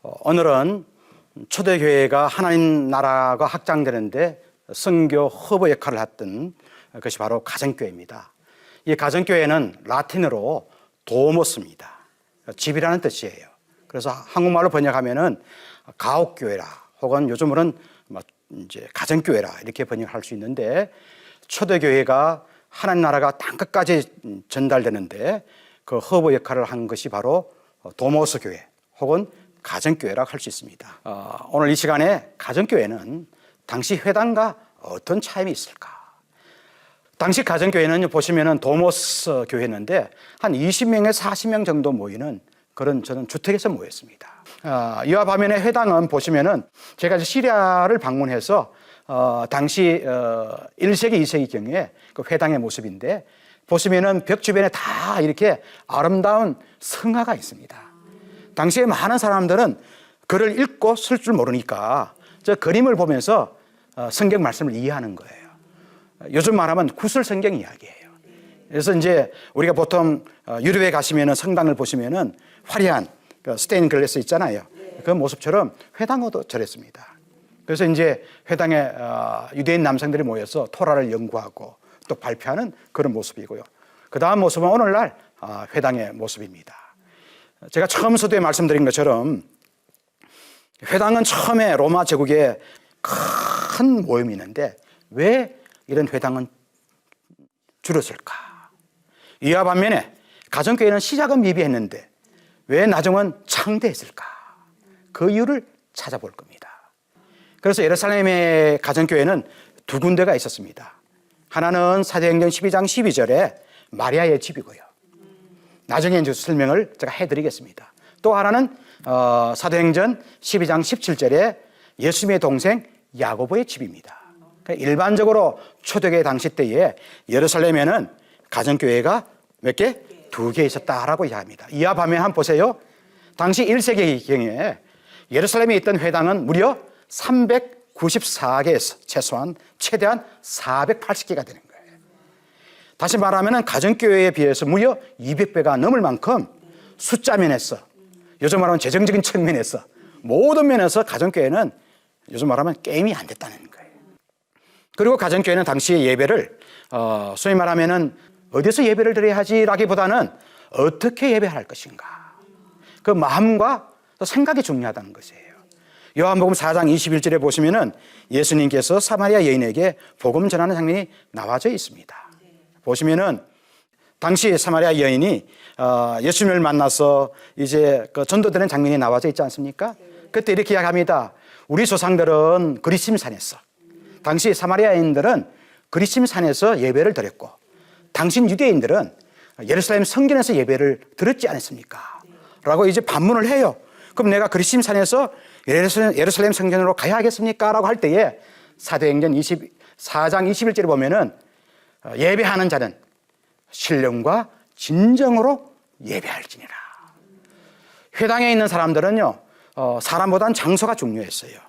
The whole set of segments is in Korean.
오늘은 초대교회가 하나님 나라가 확장되는데 선교 허브 역할을 했던 것이 바로 가정교회입니다. 이 가정교회는 라틴어로 도모스입니다. 집이라는 뜻이에요. 그래서 한국말로 번역하면은 가옥교회라 혹은 요즘으로는 이제 가정교회라 이렇게 번역할 수 있는데, 초대교회가 하나님 나라가 땅끝까지 전달되는데 그 허브 역할을 한 것이 바로 도모스 교회 혹은 가정교회라고 할 수 있습니다. 오늘 이 시간에 가정교회는 당시 회당과 어떤 차이가 있을까? 당시 가정교회는 보시면은 도모스 교회였는데 한 20명에서 40명 정도 모이는 그런 저는 주택에서 모였습니다. 이와 반면에 회당은 보시면은 제가 시리아를 방문해서 당시 1세기, 2세기 경에 그 회당의 모습인데, 보시면은 벽 주변에 다 이렇게 아름다운 성화가 있습니다. 당시에 많은 사람들은 글을 읽고 쓸 줄 모르니까 저 그림을 보면서 성경 말씀을 이해하는 거예요. 요즘 말하면 구술 성경 이야기예요. 그래서 이제 우리가 보통 유럽에 가시면은 성당을 보시면은 화려한 스테인 글래스 있잖아요. 그 모습처럼 회당어도 저랬습니다. 그래서 이제 회당에 유대인 남성들이 모여서 토라를 연구하고 또 발표하는 그런 모습이고요. 그 다음 모습은 오늘날 회당의 모습입니다. 제가 처음 서두에 말씀드린 것처럼 회당은 처음에 로마 제국에 큰 모임이 있는데 왜 이런 회당은 줄었을까? 이와 반면에 가정교회는 시작은 미비했는데 왜 나중은 창대했을까? 그 이유를 찾아볼 겁니다. 그래서 예루살렘의 가정교회는 두 군데가 있었습니다. 하나는 사도행전 12장 12절에 마리아의 집이고요. 나중에 이제 설명을 제가 해드리겠습니다. 또 하나는 사도행전 12장 17절에 예수님의 동생 야고보의 집입니다. 그러니까 일반적으로 초대교회 당시 때에 예루살렘에는 가정교회가 몇 개? 2개 있었다라고 이야기합니다. 이와 반면 한번 보세요. 당시 1세기경에 예루살렘에 있던 회당은 무려 394개에서 최대한 480개가 되는 거예요. 다시 말하면 가정교회에 비해서 무려 200배가 넘을 만큼 숫자 면에서, 요즘 말하면 재정적인 측면에서, 모든 면에서 가정교회는 요즘 말하면 게임이 안 됐다는 거예요. 그리고 가정교회는 당시의 예배를 소위 말하면은 어디서 예배를 드려야 하지라기보다는 어떻게 예배할 것인가, 그 마음과 또 생각이 중요하다는 것이에요. 요한복음 4장 21절에 보시면은 예수님께서 사마리아 여인에게 복음 전하는 장면이 나와져 있습니다. 보시면은 당시 사마리아 여인이 예수님을 만나서 이제 그 전도되는 장면이 나와져 있지 않습니까? 그때 이렇게 이야기합니다. 우리 조상들은 그리심산에서, 당시 사마리아인들은 그리심산에서 예배를 드렸고 당신 유대인들은 예루살렘 성전에서 예배를 드렸지 않았습니까? 라고 이제 반문을 해요. 그럼 내가 그리심산에서 예루살렘 성전으로 가야 하겠습니까? 라고 할 때에 사도행전 24장 21절에 보면은 예배하는 자는 신령과 진정으로 예배할지니라. 회당에 있는 사람들은요, 사람보다는 장소가 중요했어요.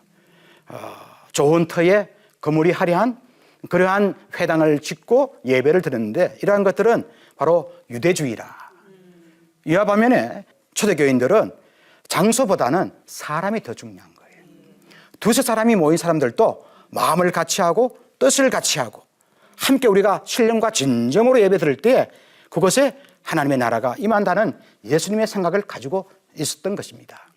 좋은 터에 거물이 화려한 그러한 회당을 짓고 예배를 드렸는데, 이러한 것들은 바로 유대주의라. 이와 반면에 초대교인들은 장소보다는 사람이 더 중요한 거예요. 두세 사람이 모인 사람들도 마음을 같이 하고 뜻을 같이 하고 함께 우리가 신령과 진정으로 예배 드릴 때 그곳에 하나님의 나라가 임한다는 예수님의 생각을 가지고 있었던 것입니다.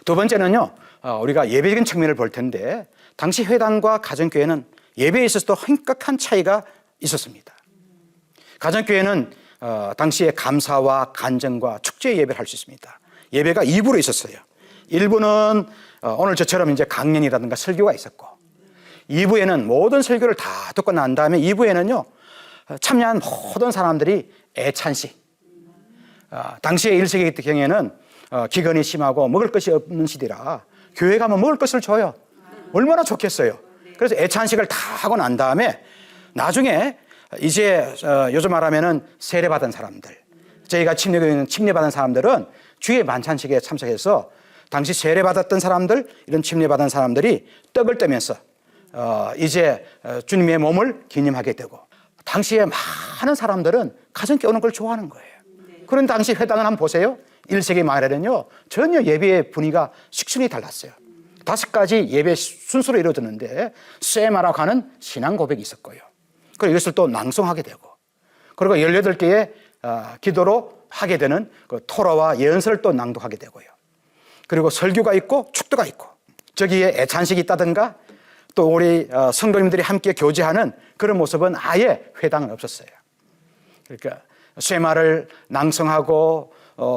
두 번째는요, 우리가 예배적인 측면을 볼 텐데 당시 회당과 가정교회는 예배에 있어서도 현격한 차이가 있었습니다. 가정교회는 당시에 감사와 간증과 축제 예배를 할 수 있습니다. 예배가 2부로 있었어요. 1부는 오늘 저처럼 이제 강연이라든가 설교가 있었고, 2부에는 모든 설교를 다 듣고 난 다음에 2부에는요 참여한 모든 사람들이 애찬식. 당시의 1세기 경에는 기근이 심하고 먹을 것이 없는 시대라 교회 가면 먹을 것을 줘요. 얼마나 좋겠어요. 그래서 애찬식을 다 하고 난 다음에 나중에 이제 요즘 말하면은 세례받은 사람들, 저희가 침례받은 사람들은 주의 만찬식에 참석해서 당시 세례받았던 사람들, 이런 침례받은 사람들이 떡을 떼면서 이제 주님의 몸을 기념하게 되고, 당시에 많은 사람들은 가정교회 오는 걸 좋아하는 거예요. 그런 당시 회당을 한번 보세요. 1세기 말에는요, 전혀 예배의 분위기가 식순이 달랐어요. 5가지 예배 순서로 이루어졌는데 쇠마라고 하는 신앙 고백이 있었고요. 그리고 이것을 또 낭송하게 되고, 그리고 18개의 기도로 하게 되는 그 토라와 예언서를 또 낭독하게 되고요. 그리고 설교가 있고 축도가 있고, 저기에 애찬식이 있다든가 또 우리 성도님들이 함께 교제하는 그런 모습은 아예 회당은 없었어요. 그러니까 쇠마를 낭송하고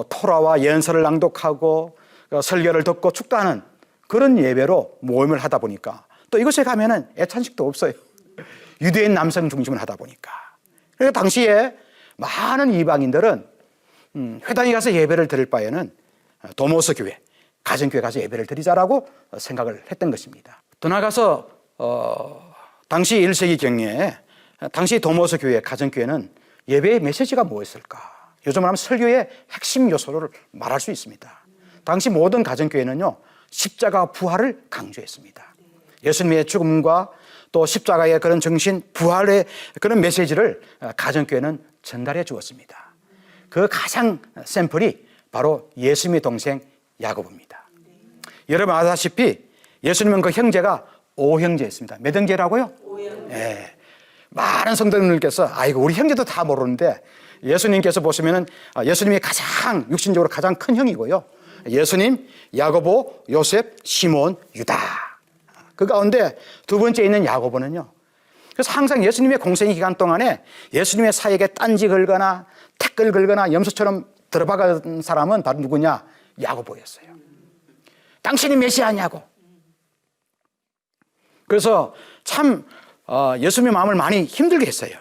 토라와 예언서를 낭독하고 설교를 듣고 축도하는 그런 예배로 모임을 하다 보니까, 또 이곳에 가면은 애찬식도 없어요. 유대인 남성 중심을 하다 보니까. 그래서 당시에 많은 이방인들은 회당에 가서 예배를 드릴 바에는 도모스 교회, 가정교회 가서 예배를 드리자라고 생각을 했던 것입니다. 더 나아가서 당시 1세기 경에 당시 도모스 교회, 가정교회는 예배의 메시지가 무엇일까? 요즘 말하면 설교의 핵심 요소를 말할 수 있습니다. 당시 모든 가정교회는요, 십자가 부활을 강조했습니다. 예수님의 죽음과 또 십자가의 그런 정신, 부활의 그런 메시지를 가정교회는 전달해 주었습니다. 그 가장 샘플이 바로 예수님의 동생 야고보입니다. 여러분 아다시피 예수님은 그 형제가 5형제였습니다. 몇 형제라고요? 5형제. 네. 많은 성도님들께서 아이고 우리 형제도 다 모르는데, 예수님께서 보시면은 예수님이 가장 육신적으로 가장 큰 형이고요. 예수님, 야고보, 요셉, 시몬, 유다. 그 가운데 두 번째 있는 야고보는요, 그래서 항상 예수님의 공생 기간 동안에 예수님의 사역에 딴지 걸거나 태클 걸거나 염소처럼 들어박은 사람은 바로 누구냐? 야고보였어요. 당신이 메시아냐고. 그래서 참 예수님의 마음을 많이 힘들게 했어요.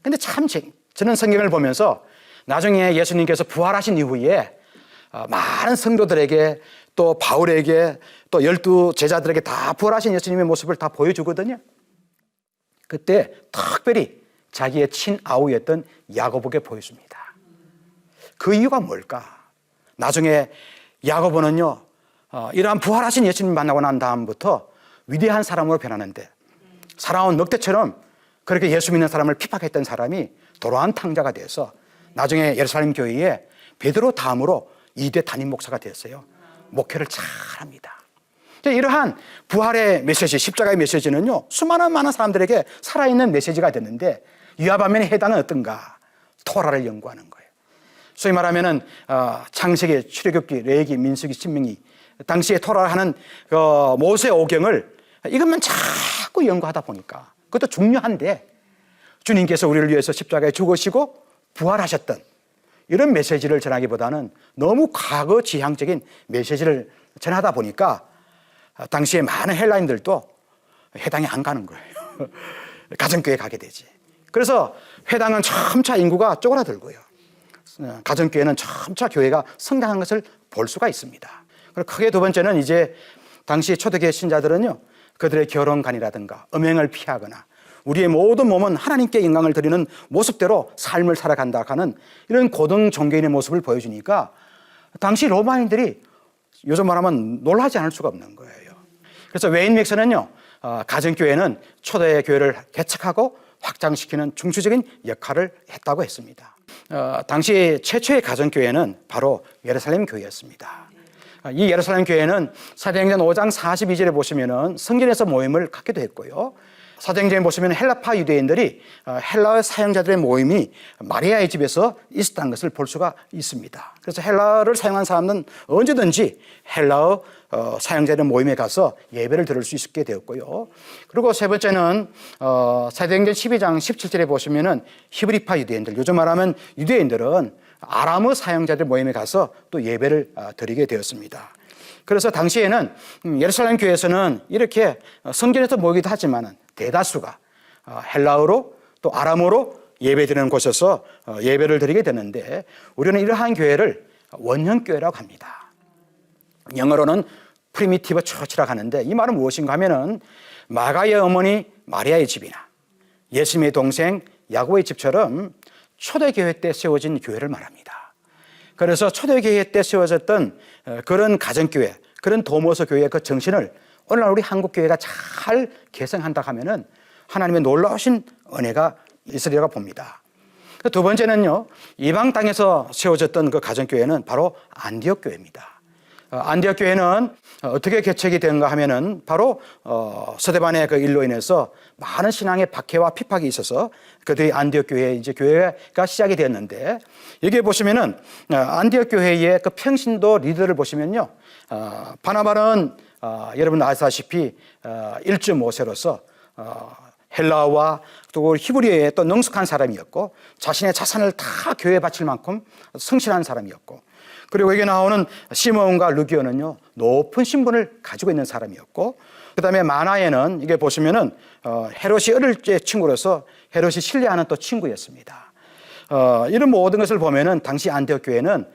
근데 참 저는 성경을 보면서 나중에 예수님께서 부활하신 이후에 많은 성도들에게 또 바울에게 또 12 제자들에게 다 부활하신 예수님의 모습을 다 보여주거든요. 그때 특별히 자기의 친아우였던 야고보에게 보여줍니다. 그 이유가 뭘까? 나중에 야고보는요, 이러한 부활하신 예수님 만나고 난 다음부터 위대한 사람으로 변하는데, 살아온 늑대처럼 그렇게 예수 믿는 사람을 핍박했던 사람이 도로한 탕자가 돼서 나중에 예루살렘 교회에 베드로 다음으로 2대 담임 목사가 되었어요. 목회를 잘합니다. 이러한 부활의 메시지, 십자가의 메시지는요, 수많은 많은 사람들에게 살아있는 메시지가 됐는데, 이와 반면에 해당은 어떤가? 토라를 연구하는 거예요. 소위 말하면은 창세기, 출애굽기, 레위기, 민수기, 신명기, 당시에 토라를 하는 모세 오경을 이것만 자꾸 연구하다 보니까, 그것도 중요한데 주님께서 우리를 위해서 십자가에 죽으시고 부활하셨던 이런 메시지를 전하기보다는 너무 과거 지향적인 메시지를 전하다 보니까 당시에 많은 헬라인들도 회당에 안 가는 거예요. 가정교회 가게 되지. 그래서 회당은 점차 인구가 쪼그라들고요, 가정교회는 점차 교회가 성장한 것을 볼 수가 있습니다. 그리고 크게 두 번째는 이제 당시 초대교회 신자들은요, 그들의 결혼관이라든가 음행을 피하거나 우리의 모든 몸은 하나님께 영광을 드리는 모습대로 삶을 살아간다 하는 이런 고등 종교인의 모습을 보여주니까 당시 로마인들이 요즘 말하면 놀라지 않을 수가 없는 거예요. 그래서 웨인 맥스는요, 가정교회는 초대교회를 개척하고 확장시키는 중추적인 역할을 했다고 했습니다. 당시 최초의 가정교회는 바로 예루살렘 교회였습니다. 이 예루살렘 교회는 사도행전 5장 42절에 보시면은 성전에서 모임을 갖기도 했고요. 사도행전에 보시면 헬라파 유대인들이 헬라어 사용자들의 모임이 마리아의 집에서 있었다는 것을 볼 수가 있습니다. 그래서 헬라어를 사용한 사람은 언제든지 헬라어 사용자들의 모임에 가서 예배를 들을 수 있게 되었고요. 그리고 세 번째는 사도행전 12장 17절에 보시면은 히브리파 유대인들, 요즘 말하면 유대인들은 아람어 사용자들 모임에 가서 또 예배를 드리게 되었습니다. 그래서 당시에는 예루살렘 교회에서는 이렇게 성전에서 모이기도 하지만 대다수가 헬라어로 또 아람어로 예배드리는 곳에서 예배를 드리게 되는데, 우리는 이러한 교회를 원형교회라고 합니다. 영어로는 프리미티브 처치라고 하는데, 이 말은 무엇인가 하면은 마가의 어머니 마리아의 집이나 예수님의 동생 야고보의 집처럼 초대교회 때 세워진 교회를 말합니다. 그래서 초대교회 때 세워졌던 그런 가정교회, 그런 도모서 교회의 그 정신을 오늘날 우리 한국교회가 잘 개성한다 하면은 하나님의 놀라우신 은혜가 있으리라고 봅니다. 두 번째는요, 이방 땅에서 세워졌던 그 가정교회는 바로 안디옥 교회입니다. 안디옥 교회는 어떻게 개척이 되는가 하면은 바로 스데반의 그 일로 인해서 많은 신앙의 박해와 핍박이 있어서 그들이 안디옥 교회 이제 교회가 시작이 되었는데, 여기 보시면은 안디옥 교회의 그 평신도 리더를 보시면요, 바나바는 여러분 아시다시피 1.5세로서 헬라어와 또 히브리어에 또 능숙한 사람이었고, 자신의 자산을 다 교회에 바칠 만큼 성실한 사람이었고, 그리고 여기 나오는 시몬과 루기오는요, 높은 신분을 가지고 있는 사람이었고, 그 다음에 마나에는 이게 보시면은 헤롯이 어릴 때 친구로서 헤롯이 신뢰하는 또 친구였습니다. 이런 모든 것을 보면은 당시 안디옥 교회는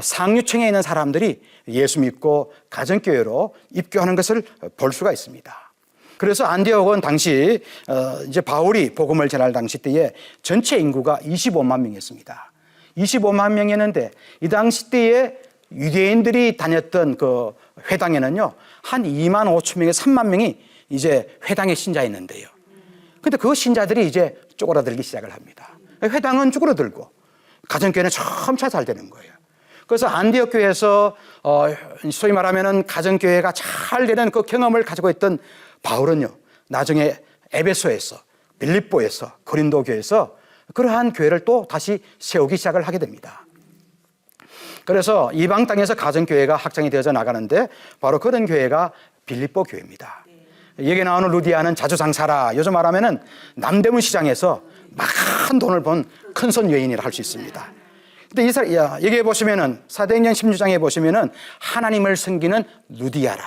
상류층에 있는 사람들이 예수 믿고 가정교회로 입교하는 것을 볼 수가 있습니다. 그래서 안디옥은 당시 이제 바울이 복음을 전할 당시 때에 전체 인구가 25만 명이었습니다. 25만 명이었는데 이 당시 때에 유대인들이 다녔던 그 회당에는요, 한 2만 5천 명에 3만 명이 이제 회당의 신자였는데요. 근데 그 신자들이 이제 쪼그라들기 시작을 합니다. 회당은 쪼그라들고 가정교회는 점차 잘 되는 거예요. 그래서 안디옥 교회에서 소위 말하면은 가정교회가 잘 되는 그 경험을 가지고 있던 바울은요, 나중에 에베소에서, 빌립보에서, 고린도 교회에서 그러한 교회를 또 다시 세우기 시작을 하게 됩니다. 그래서 이방 땅에서 가정교회가 확장이 되어져 나가는데 바로 그런 교회가 빌립보 교회입니다. 여기 나오는 루디아는 자주장사라, 요즘 말하면은 남대문 시장에서 막한 돈을 번 큰손 여인이라 할 수 있습니다. 근데 여기에 보시면은 사도행전 16장에 보시면은 하나님을 섬기는 루디아라.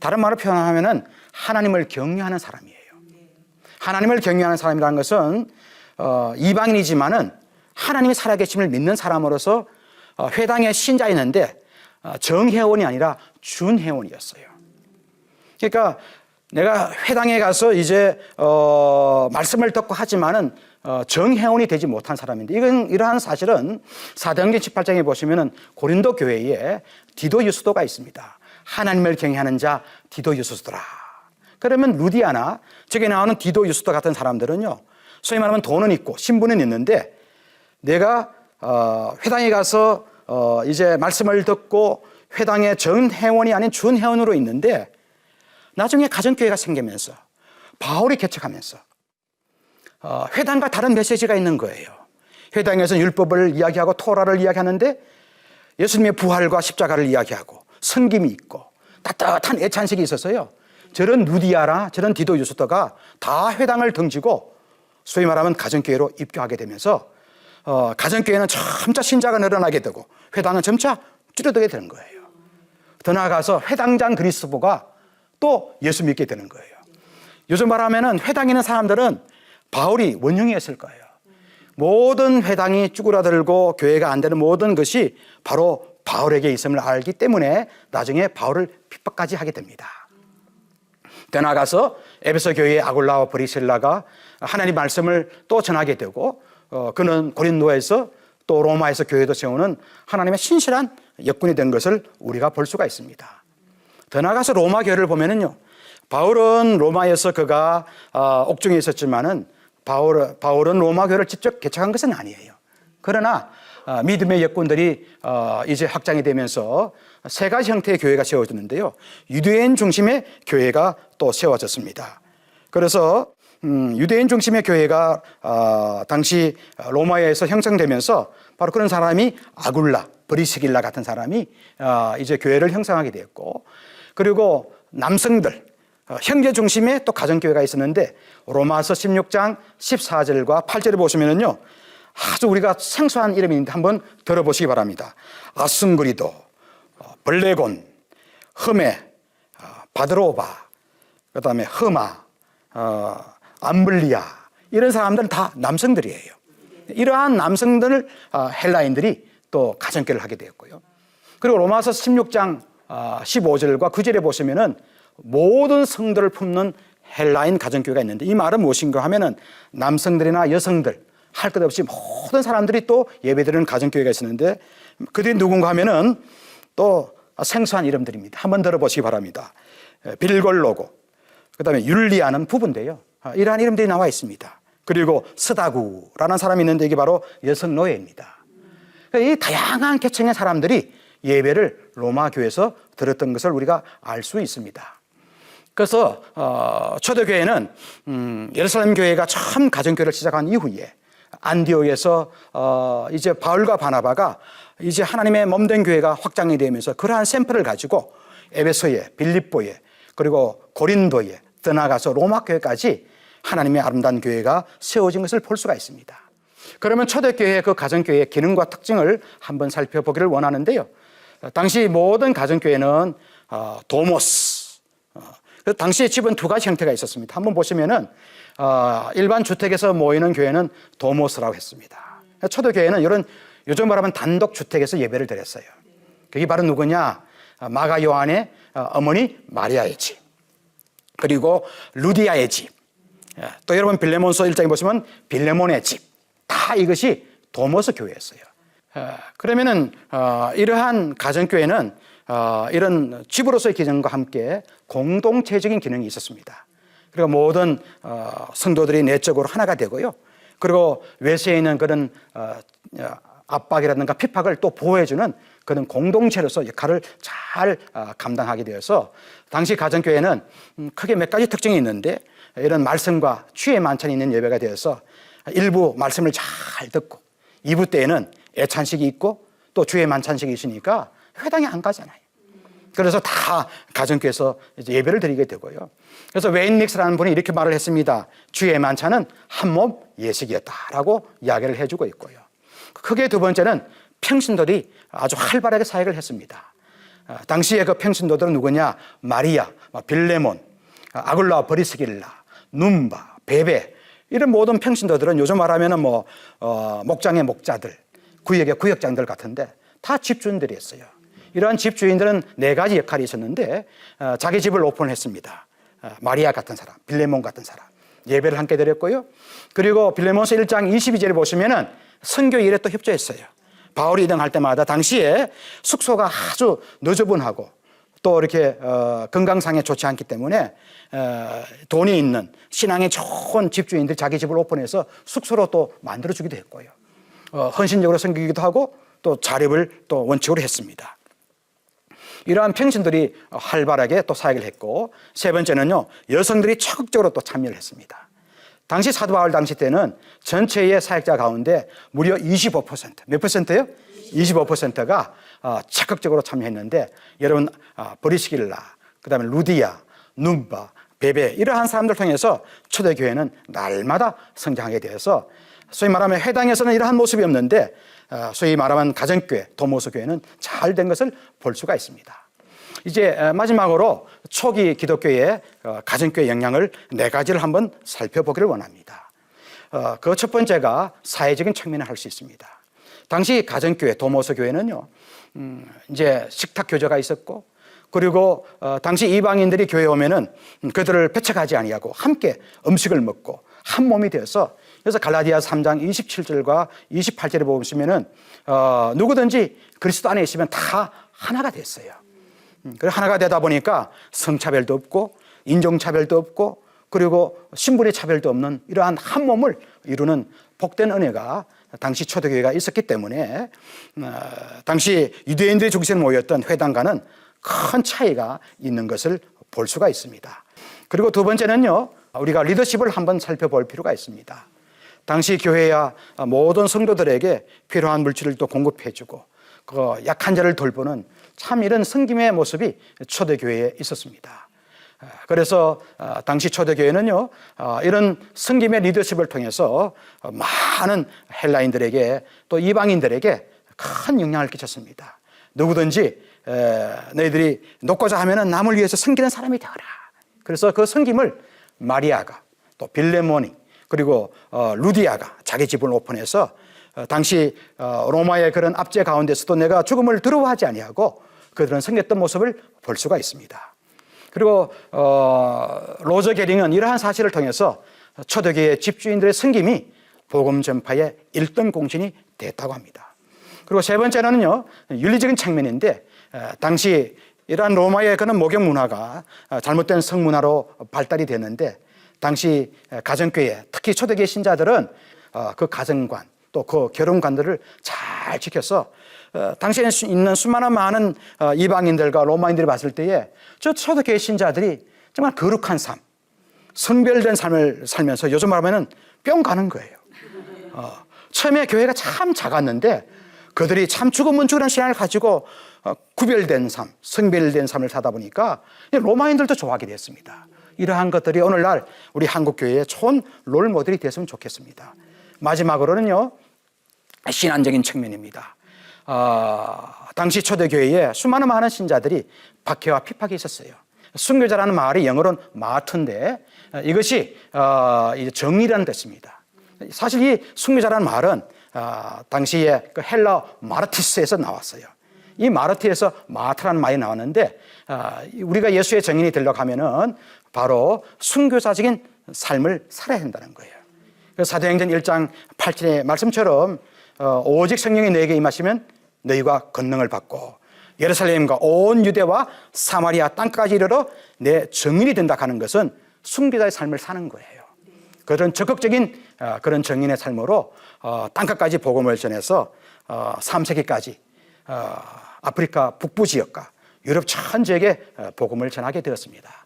다른 말로 표현하면은 하나님을 경외하는 사람이에요. 하나님을 경외하는 사람이라는 것은 이방인이지만은 하나님의 살아계심을 믿는 사람으로서 회당의 신자였는데 정회원이 아니라 준회원이었어요. 그러니까 내가 회당에 가서 이제 말씀을 듣고 하지만은 정회원이 되지 못한 사람인데, 이러한 사실은 사도행전 18장에 보시면은 고린도 교회에 디도 유스도가 있습니다. 하나님을 경외하는 자 디도 유스도라. 그러면 루디아나 저기 나오는 디도 유스도 같은 사람들은요, 소위 말하면 돈은 있고 신분은 있는데 내가 회당에 가서 이제 말씀을 듣고 회당의 전회원이 아닌 준회원으로 있는데, 나중에 가정교회가 생기면서 바울이 개척하면서 회당과 다른 메시지가 있는 거예요. 회당에서는 율법을 이야기하고 토라를 이야기하는데 예수님의 부활과 십자가를 이야기하고 성김이 있고 따뜻한 애찬식이 있어서요, 저런 루디아라 저런 디도 유스도가 다 회당을 등지고 소위 말하면 가정교회로 입교하게 되면서 가정교회는 점차 신자가 늘어나게 되고 회당은 점차 줄어들게 되는 거예요. 더 나아가서 회당장 그리스도가 또 예수 믿게 되는 거예요. 요즘 말하면은 회당에 있는 사람들은 바울이 원흉이었을 거예요. 모든 회당이 쭈그라들고 교회가 안 되는 모든 것이 바로 바울에게 있음을 알기 때문에 나중에 바울을 핍박까지 하게 됩니다. 더 나아가서 에베소 교회의 아굴라와 브리실라가 하나님 말씀을 또 전하게 되고 그는 고린도에서 또 로마에서 교회도 세우는 하나님의 신실한 역군이 된 것을 우리가 볼 수가 있습니다. 더 나아가서 로마 교회를 보면은요, 바울은 로마에서 그가 옥중에 있었지만은 바울은 로마 교회를 직접 개척한 것은 아니에요. 그러나 믿음의 역군들이 이제 확장이 되면서 세 가지 형태의 교회가 세워졌는데요, 유대인 중심의 교회가 또 세워졌습니다. 그래서 유대인 중심의 교회가 당시 로마에서 형성되면서 바로 그런 사람이 아굴라, 브리스길라 같은 사람이 이제 교회를 형성하게 되었고, 그리고 남성들, 형제 중심의 또 가정교회가 있었는데 로마서 16장 14절과 8절을 보시면은요, 아주 우리가 생소한 이름인데 한번 들어보시기 바랍니다. 아순그리도, 블레곤, 흠에, 바드로바, 그 다음에 흠아, 암블리아, 이런 사람들은 다 남성들이에요. 이러한 남성들 헬라인들이 또 가정교회를 하게 되었고요. 그리고 로마서 16장 15절과 9절에 보시면은 모든 성들을 품는 헬라인 가정교회가 있는데, 이 말은 무엇인가 하면은 남성들이나 여성들 할 것 없이 모든 사람들이 또 예배드리는 가정교회가 있었는데, 그들이 누군가 하면은 또 생소한 이름들입니다. 한번 들어보시기 바랍니다. 빌골로고, 그 다음에 율리아는 부부인데요, 이러한 이름들이 나와 있습니다. 그리고 스다구라는 사람이 있는데 이게 바로 여성 노예입니다. 이 다양한 계층의 사람들이 예배를 로마 교회에서 드렸던 것을 우리가 알 수 있습니다. 그래서 초대교회는 예루살렘 교회가 처음 가정교회를 시작한 이후에 안디옥에서 이제 바울과 바나바가 이제 하나님의 몸된 교회가 확장이 되면서 그러한 샘플을 가지고 에베소에, 빌립보에, 그리고 고린도에 떠나가서 로마 교회까지 하나님의 아름다운 교회가 세워진 것을 볼 수가 있습니다. 그러면 초대교회의 그 가정교회의 기능과 특징을 한번 살펴보기를 원하는데요. 당시 모든 가정교회는 도모스, 당시의 집은 두 가지 형태가 있었습니다. 한번 보시면은 일반 주택에서 모이는 교회는 도모스라고 했습니다. 초대교회는 이런 요즘 말하면 단독 주택에서 예배를 드렸어요. 그게 바로 누구냐? 마가 요한의 어머니 마리아의 집, 그리고 루디아의 집, 또 여러분 빌레몬서 1장에 보시면 빌레몬의 집, 다 이것이 도모스 교회였어요. 그러면은 이러한 가정교회는 이런 집으로서의 기능과 함께 공동체적인 기능이 있었습니다. 그리고 모든 성도들이 내적으로 하나가 되고요. 그리고 외세에 있는 그런 압박이라든가 핍박을 또 보호해주는 그런 공동체로서 역할을 잘 감당하게 되어서 당시 가정교회는 크게 몇 가지 특징이 있는데, 이런 말씀과 취의 만찬이 있는 예배가 되어서 일부 말씀을 잘 듣고 2부 때에는 애찬식이 있고 또 주의 만찬식이 있으니까 회당에 안 가잖아요. 그래서 다 가정교회에서 이제 예배를 드리게 되고요. 그래서 웨인 닉스라는 분이 이렇게 말을 했습니다. 주의 만찬은 한몸 예식이었다라고 이야기를 해주고 있고요. 크게 두 번째는 평신도들이 아주 활발하게 사역을 했습니다. 당시에 그 평신도들은 누구냐? 마리아, 빌레몬, 아굴라, 브리스길라, num바, 베베, 이런 모든 평신도들은 요즘 말하면은 목장의 목자들, 구역의 구역장들 같은데 다 집주인들이었어요. 이러한 집주인들은 네 가지 역할이 있었는데 자기 집을 오픈했습니다. 마리아 같은 사람, 빌레몬 같은 사람 예배를 함께 드렸고요. 그리고 빌레몬서 1장 22절에 보시면은 선교 일에 또 협조했어요. 바울이 이동할 때마다 당시에 숙소가 아주 너저분하고 또 이렇게 건강상에 좋지 않기 때문에 돈이 있는 신앙에 좋은 집주인들이 자기 집을 오픈해서 숙소로 또 만들어주기도 했고요. 헌신적으로 섬기기도 하고 또 자립을 또 원칙으로 했습니다. 이러한 평신들이 활발하게 또 사역을 했고, 세 번째는요, 여성들이 적극적으로 또 참여를 했습니다. 당시 사도 바울 당시 때는 전체의 사역자 가운데 무려 25%, 몇 퍼센트예요? 25%가 적극적으로 참여했는데, 여러분 브리스길라, 그다음에 루디아, num바, 베베 이러한 사람들 통해서 초대교회는 날마다 성장하게 되어서 소위 말하면 회당에서는 이러한 모습이 없는데 소위 말하면 가정교회, 도모스 교회는 잘 된 것을 볼 수가 있습니다. 이제 마지막으로 초기 기독교의 가정교회 영향을 네 가지를 한번 살펴보기를 원합니다. 그 첫 번째가 사회적인 측면을 할 수 있습니다. 당시 가정교회, 도모스 교회는요, 이제 식탁 교제가 있었고, 그리고 당시 이방인들이 교회에 오면은 그들을 배척하지 아니하고 함께 음식을 먹고 한 몸이 되어서, 그래서 갈라디아 3장 27절과 28절에 보시면은 누구든지 그리스도 안에 있으면 다 하나가 됐어요. 그래 하나가 되다 보니까 성차별도 없고 인종차별도 없고 그리고 신분의 차별도 없는 이러한 한 몸을 이루는 복된 은혜가 당시 초대교회가 있었기 때문에 당시 유대인들이 중심에 모였던 회당과는 큰 차이가 있는 것을 볼 수가 있습니다. 그리고 두 번째는요, 우리가 리더십을 한번 살펴볼 필요가 있습니다. 당시 교회야 모든 성도들에게 필요한 물질을 또 공급해주고 그 약한 자를 돌보는 참 이런 섬김의 모습이 초대교회에 있었습니다. 그래서 당시 초대교회는요, 이런 섬김의 리더십을 통해서 많은 헬라인들에게 또 이방인들에게 큰 영향을 끼쳤습니다. 누구든지 너희들이 높고자 하면은 남을 위해서 섬기는 사람이 되어라. 그래서 그 섬김을 마리아가 또 빌레몬이 그리고 루디아가 자기 집을 오픈해서 당시 로마의 그런 압제 가운데서도 내가 죽음을 두려워하지 아니하고 그들은 섬겼던 모습을 볼 수가 있습니다. 그리고 로저 게링은 이러한 사실을 통해서 초대교회 집주인들의 섬김이 복음 전파의 1등 공신이 됐다고 합니다. 그리고 세 번째는요, 윤리적인 측면인데 당시 이러한 로마의 그런 목욕 문화가 잘못된 성문화로 발달이 됐는데 당시 가정교회, 특히 초대교회 신자들은 그 가정관 또 그 결혼관들을 잘 지켜서 당시에 있는 수많은 많은 이방인들과 로마인들이 봤을 때에 저 초대교회 신자들이 정말 거룩한 삶, 성별된 삶을 살면서 요즘 말하면 뿅 가는 거예요. 처음에 교회가 참 작았는데 그들이 참 죽으면 신앙을 가지고 구별된 삶, 성별된 삶을 사다 보니까 로마인들도 좋아하게 됐습니다. 이러한 것들이 오늘날 우리 한국교회의 좋은 롤모델이 됐으면 좋겠습니다. 마지막으로는요, 신앙적인 측면입니다. 당시 초대교회에 수많은 많은 신자들이 박해와 핍박이 있었어요. 순교자라는 말이 영어로는 마트인데 이것이 이제 정의라는 뜻입니다. 사실 이 순교자라는 말은 당시에 그 헬라 마르티스에서 나왔어요. 이 마르티에서 마트라는 말이 나왔는데 우리가 예수의 정인이 되려고 하면은 바로 순교자적인 삶을 살아야 한다는 거예요. 사도행전 1장 8절의 말씀처럼 오직 성령이 너에게 임하시면 너희가 권능을 받고 예루살렘과 온 유대와 사마리아 땅까지 이르러 내 정인이 된다 하는 것은 순교자의 삶을 사는 거예요. 그런 적극적인 그런 정인의 삶으로 땅끝까지 복음을 전해서 3세기까지 아프리카 북부 지역과 유럽 전 지역에 복음을 전하게 되었습니다.